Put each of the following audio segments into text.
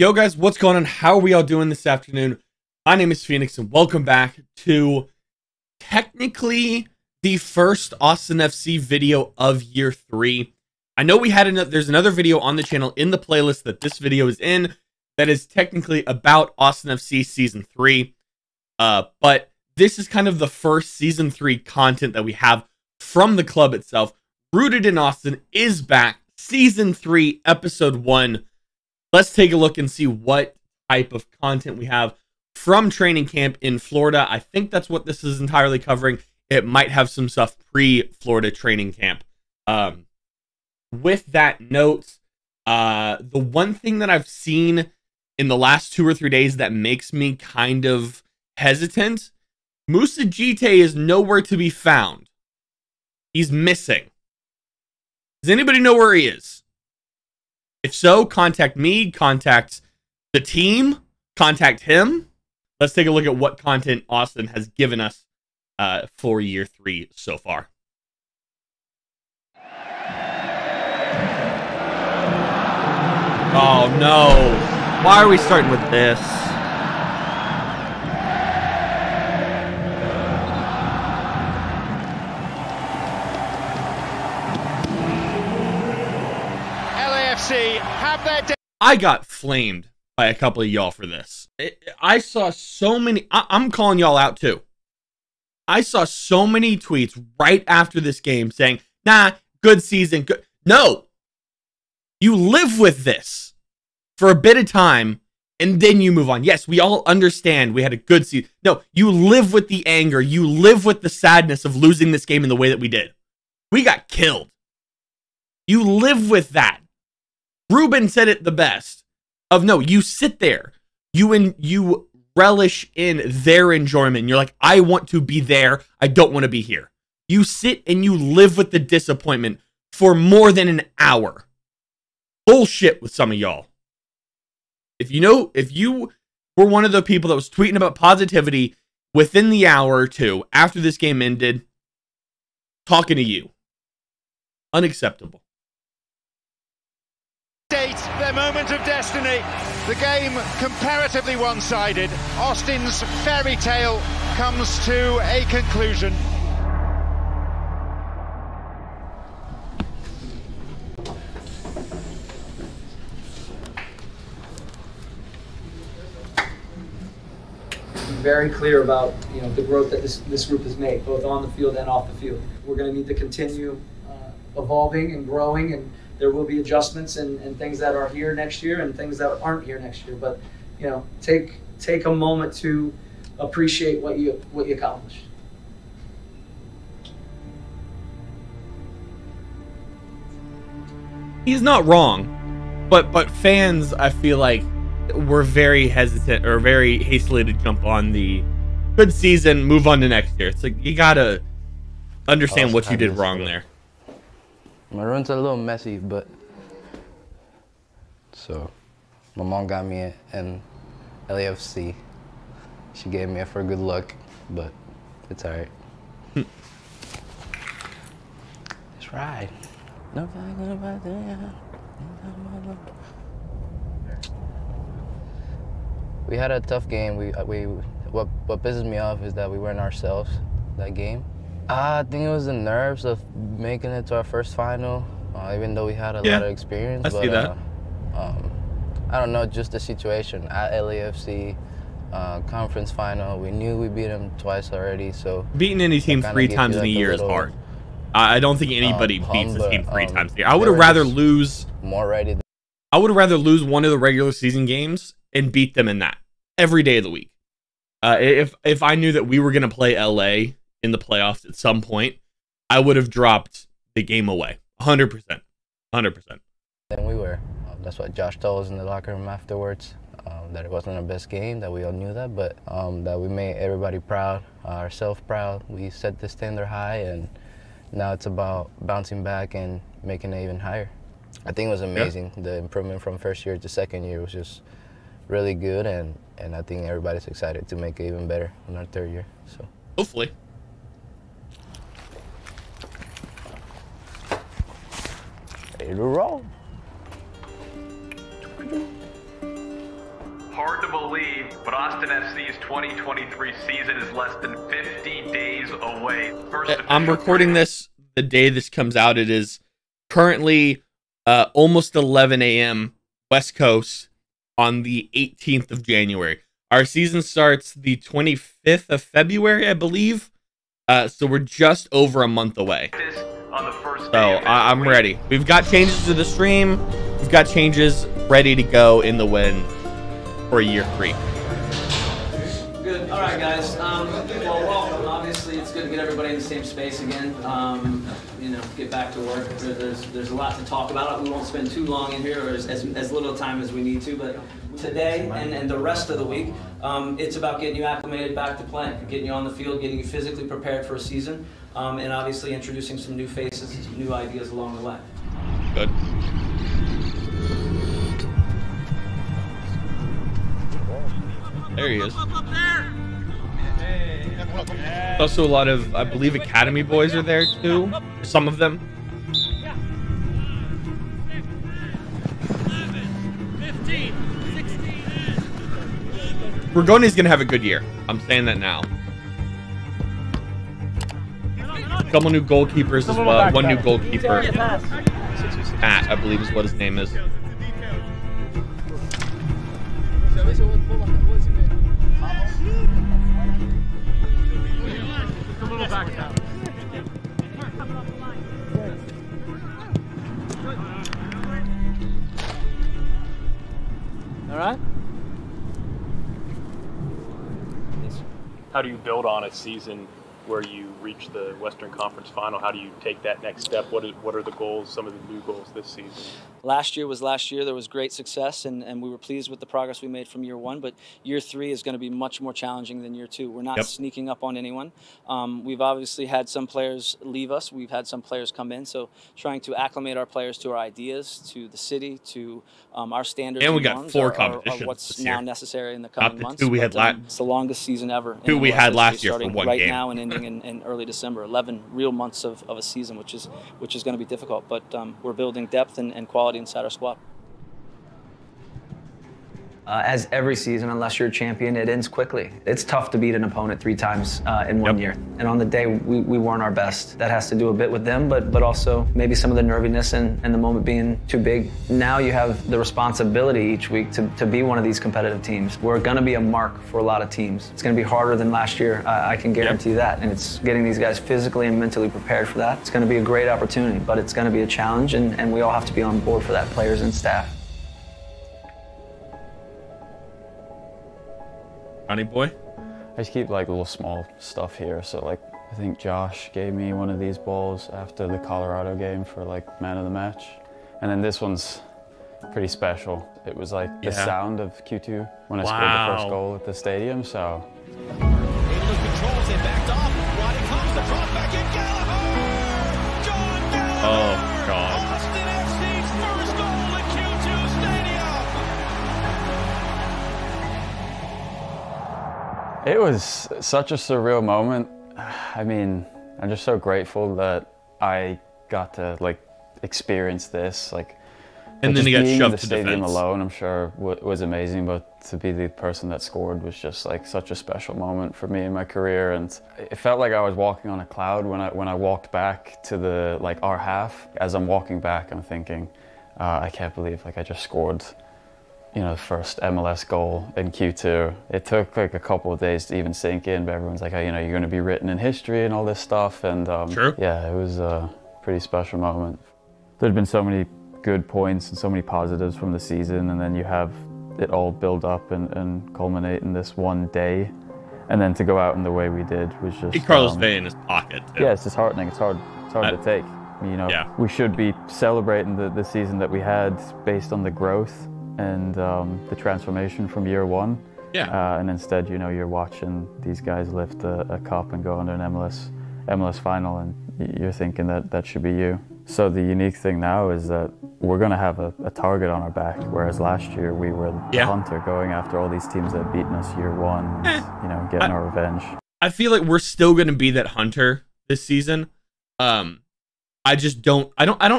Yo guys, what's going on? How are we all doing this afternoon? My name is Phoenix and welcome back to technically the first Austin FC video of year 3. I know we had there's another video on the channel in the playlist that this video is in that is technically about Austin FC season 3. But this is kind of the first season 3 content that we have from the club itself. Rooted in Austin is back. Season 3, episode 1. Let's take a look and see what type of content we have from training camp in Florida. I think that's what this is entirely covering. It might have some stuff pre-Florida training camp. With that note, the one thing that I've seen in the last 2 or 3 days that makes me kind of hesitant, Musa Gite is nowhere to be found. He's missing. Does anybody know where he is? If so, contact me, contact the team, contact him. Let's take a look at what content Austin has given us for year 3 so far. Oh no. Why are we starting with this? Have their day. I got flamed by a couple of y'all for this. I saw so many. I'm calling y'all out too. I saw so many tweets right after this game saying, nah, good season. Good. No. You live with this for a bit of time and then you move on. Yes, we all understand we had a good season. No, you live with the anger. You live with the sadness of losing this game in the way that we did. We got killed. You live with that. Ruben said it the best of no, you sit there, you relish in their enjoyment. You're like, I want to be there. I don't want to be here. You sit and you live with the disappointment for more than an hour. Bullshit with some of y'all. If you were one of the people that was tweeting about positivity within the hour or two after this game ended, talking to you. Unacceptable. Their moment of destiny. The game comparatively one-sided. Austin's fairy tale comes to a conclusion. Very clear about the growth that this group has made, both on the field and off the field. We're going to need to continue evolving and growing, and there will be adjustments and things that are here next year and things that aren't here next year. But take a moment to appreciate what you accomplished. He's not wrong, but fans, I feel like, were very hesitant or very hastily to jump on the good season, move on to next year. It's like you gotta understand what you did wrong there. My room's a little messy, but so my mom got me an LAFC. She gave me it for good luck, but it's all right. It's right. We had a tough game. What pisses me off is that we weren't ourselves that game. I think it was the nerves of making it to our first final, even though we had a lot of experience. I see that. I don't know, just the situation at LAFC, conference final. We knew we beat them twice already, so beating any team 3 times in a year is hard. I don't think anybody beats a team 3 times a year. I would have rather lose more ready. I would have rather lose one of the regular season games and beat them in that every day of the week. If I knew that we were going to play LA in the playoffs at some point, I would have dropped the game away. 100%. 100%. And we were. That's what Josh told us in the locker room afterwards, that it wasn't our best game, that we all knew that, but that we made everybody proud, ourselves proud. We set the standard high, and now it's about bouncing back and making it even higher. I think it was amazing. Yeah. The improvement from first year to second year was just really good, and I think everybody's excited to make it even better in our third year. So hopefully. Ready to roll. hard to believe, but Austin FC's 2023 season is less than 50 days away. I'm recording this the day this comes out. It is currently almost 11 a.m. West Coast on the 18th of January. Our season starts the 25th of February, I believe. So we're just over a month away. So I'm ready. We've got changes to the stream. We've got changes ready to go in the win for year 3. Good. All right, guys. Well, welcome. Obviously, it's good to get everybody in the same space again. You know, get back to work. There's a lot to talk about. We won't spend too long in here, or as little time as we need to. But today and the rest of the week, it's about getting you acclimated back to playing, getting you on the field, getting you physically prepared for a season, and obviously introducing some new faces, some new ideas along the way. Good. There he is. Also, a lot of, I believe, Academy boys are there too. Some of them. 15, 16. Rigoni's gonna have a good year. I'm saying that now. A couple new goalkeepers as well. One new goalkeeper. Matt, I believe is what his name is. All right. How do you build on a season where you reach the Western Conference Final? How do you take that next step? What are the goals, some of the new goals this season? Last year was last year. There was great success, and we were pleased with the progress we made from year 1. But year 3 is going to be much more challenging than year 2. We're not sneaking up on anyone. We've obviously had some players leave us. We've had some players come in. So trying to acclimate our players to our ideas, to the city, to our standards. And we got 4 competitions are what's this year. now necessary in the coming months. Who we had it's the longest season ever. Who we had last year for one right game. Now and ending in early December. 11 real months of a season, which is going to be difficult. But we're building depth and quality inside our squad. As every season, unless you're a champion, it ends quickly. It's tough to beat an opponent 3 times in 1 year. And on the day, we weren't our best. That has to do a bit with them, but also maybe some of the nerviness and the moment being too big. Now you have the responsibility each week to be one of these competitive teams. We're going to be a mark for a lot of teams. It's going to be harder than last year. I can guarantee that. And it's getting these guys physically and mentally prepared for that. It's going to be a great opportunity, but it's going to be a challenge, and we all have to be on board for that, players and staff. Johnny boy? I just keep like little small stuff here. So like, I think Josh gave me one of these balls after the Colorado game for like man of the match. And then this one's pretty special. It was like the sound of Q2 when I scored the first goal at the stadium, so. Oh, God. It was such a surreal moment. I mean, I'm just so grateful that I got to like experience this. Like, and then he got shoved to stadium defense. Alone, I'm sure was amazing, but to be the person that scored was just like such a special moment for me in my career. And it felt like I was walking on a cloud when I walked back to the like our half. As I'm walking back, I'm thinking, I can't believe like I just scored, you know, the first MLS goal in Q2. It took like a couple of days to even sink in, but everyone's like, oh, you know, you're going to be written in history and all this stuff. And yeah, it was a pretty special moment. There'd been so many good points and so many positives from the season, and then you have it all build up and culminate in this one day. And then to go out in the way we did was just... Carlos Vey in his pocket, too. Yeah, it's disheartening. It's hard to take. You know, we should be celebrating the season that we had based on the growth and the transformation from year 1. Yeah. And instead, you know, you're watching these guys lift a cup and go into an MLS final, and you're thinking that should be you. So the unique thing now is that we're going to have a target on our back, whereas last year we were the hunter going after all these teams that beaten us year 1, you know, getting our revenge. I feel like we're still going to be that hunter this season. I just don't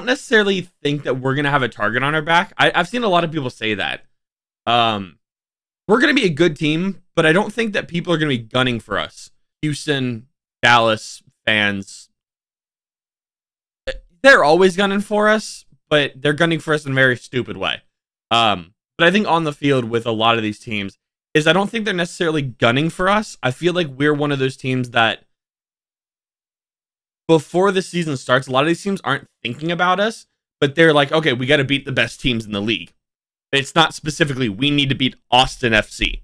necessarily think that we're going to have a target on our back. I've seen a lot of people say that. we're going to be a good team, but I don't think that people are going to be gunning for us. Houston, Dallas fans, they're always gunning for us, but they're gunning for us in a very stupid way. But I think on the field with a lot of these teams is I don't think they're necessarily gunning for us. I feel like we're one of those teams that before the season starts, a lot of these teams aren't thinking about us, but they're like, okay, we got to beat the best teams in the league. It's not specifically, we need to beat Austin FC,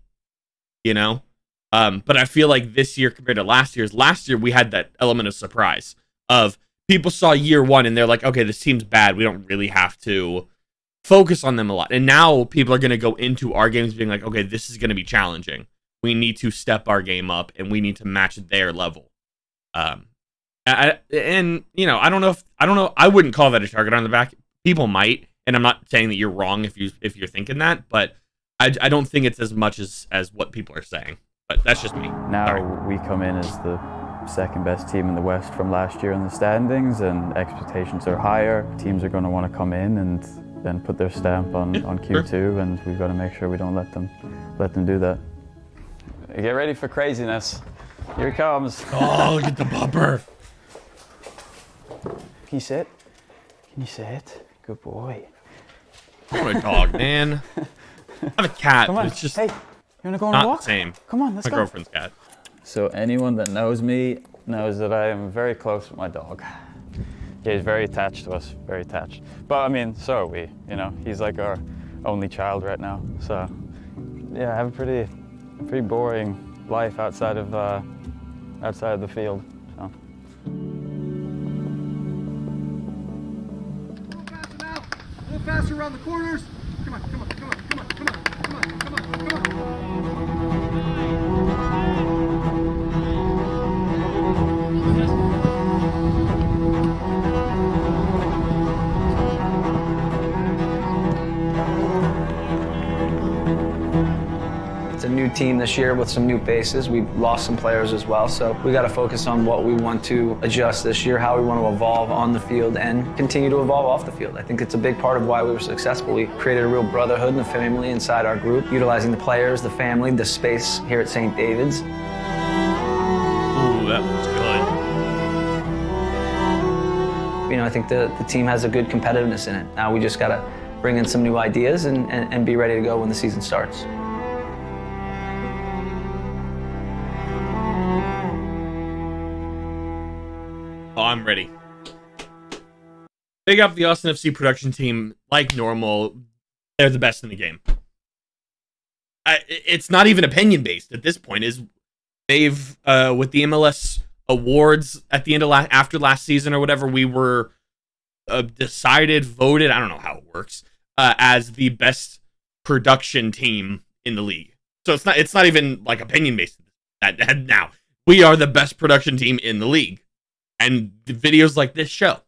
you know? But I feel like this year compared to last year, we had that element of surprise of people saw year one and they're like, okay, this team's bad. We don't really have to focus on them a lot. And now people are going to go into our games being like, okay, this is going to be challenging. We need to step our game up and we need to match their level. And you know, I don't know. I wouldn't call that a target on the back. People might, and I'm not saying that you're wrong if you're thinking that, but I don't think it's as much as what people are saying. But that's just me. Now Sorry. we come in as the second best team in the West from last year in the standings, and expectations are higher. Teams are going to want to come in and then put their stamp on Q2, sure. And we've got to make sure we don't let them do that. Get ready for craziness. Here he comes. Oh, look at the bumper. Can you sit? Can you sit? Good boy. I want a dog, man. I have a cat, Come on. but it's just hey, you want to go on not a walk? the same. Come on, let's My go. girlfriend's cat. So anyone that knows me knows that I am very close with my dog. Yeah, he's very attached to us, very attached. But I mean, so are we, you know. He's like our only child right now. So yeah, I have a pretty boring life outside of the field. So. A little faster around the corners. Come on, come on, come on, come on, come on, come on, come on, come on. It's a new team this year with some new faces. We've lost some players as well, so we got to focus on what we want to adjust this year, how we want to evolve on the field and continue to evolve off the field. I think it's a big part of why we were successful. We created a real brotherhood and a family inside our group, utilizing the players, the family, the space here at St. David's. Ooh, that was good. You know, I think the team has a good competitiveness in it. Now we just got to bring in some new ideas and be ready to go when the season starts. Oh, I'm ready. Big up the Austin FC production team. Like normal, they're the best in the game. It's not even opinion based at this point. They've with the MLS awards at the end of after last season or whatever, we were voted. I don't know how it works as the best production team in the league. So it's not even like opinion based. Now we are the best production team in the league. And the videos like this show.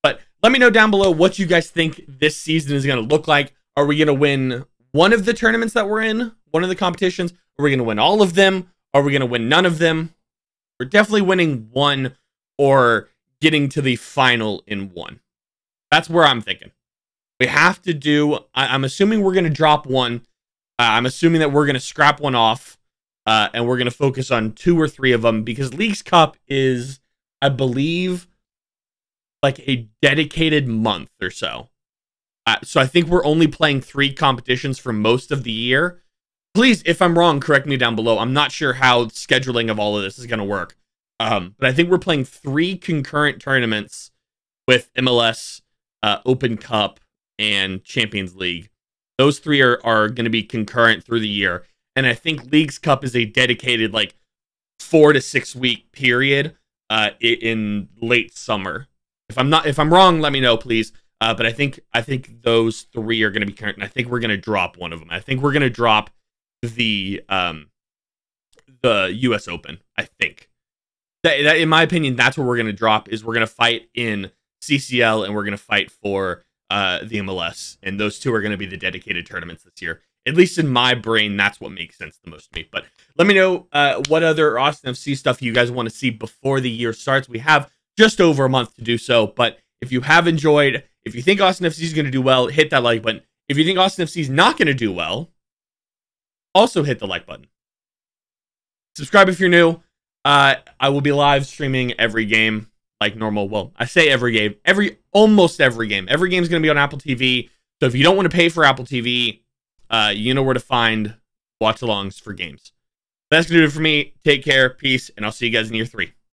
But let me know down below what you guys think this season is going to look like. Are we going to win one of the tournaments that we're in? One of the competitions? Are we going to win all of them? Are we going to win none of them? We're definitely winning one or getting to the final in one. That's where I'm thinking. We have to do... I'm assuming we're going to drop one. I'm assuming that we're going to scrap one off. And we're going to focus on 2 or 3 of them. Because Leagues Cup is... I believe, like a dedicated month or so. So I think we're only playing 3 competitions for most of the year. Please, if I'm wrong, correct me down below. I'm not sure how scheduling of all of this is going to work. But I think we're playing 3 concurrent tournaments with MLS, Open Cup, and Champions League. Those 3 are going to be concurrent through the year. And I think Leagues Cup is a dedicated, like, 4 to 6 week period. In late summer. If I'm wrong, let me know, please. But I think those 3 are going to be current, and I think we're going to drop one of them. I think we're going to drop the U.S. Open. I think that, in my opinion, that's what we're going to drop. Is we're going to fight in CCL and we're going to fight for the MLS, and those 2 are going to be the dedicated tournaments this year. At least in my brain, that's what makes sense the most to me. But let me know what other Austin FC stuff you guys want to see before the year starts. We have just over a month to do so. But if you have enjoyed, if you think Austin FC is going to do well, hit that like button. If you think Austin FC is not going to do well, also hit the like button. Subscribe if you're new. I will be live streaming every game like normal. Well, I say every game, almost every game. Every game is going to be on Apple TV. So if you don't want to pay for Apple TV, you know where to find watch-alongs for games. That's going to do it for me. Take care, peace, and I'll see you guys in year 3.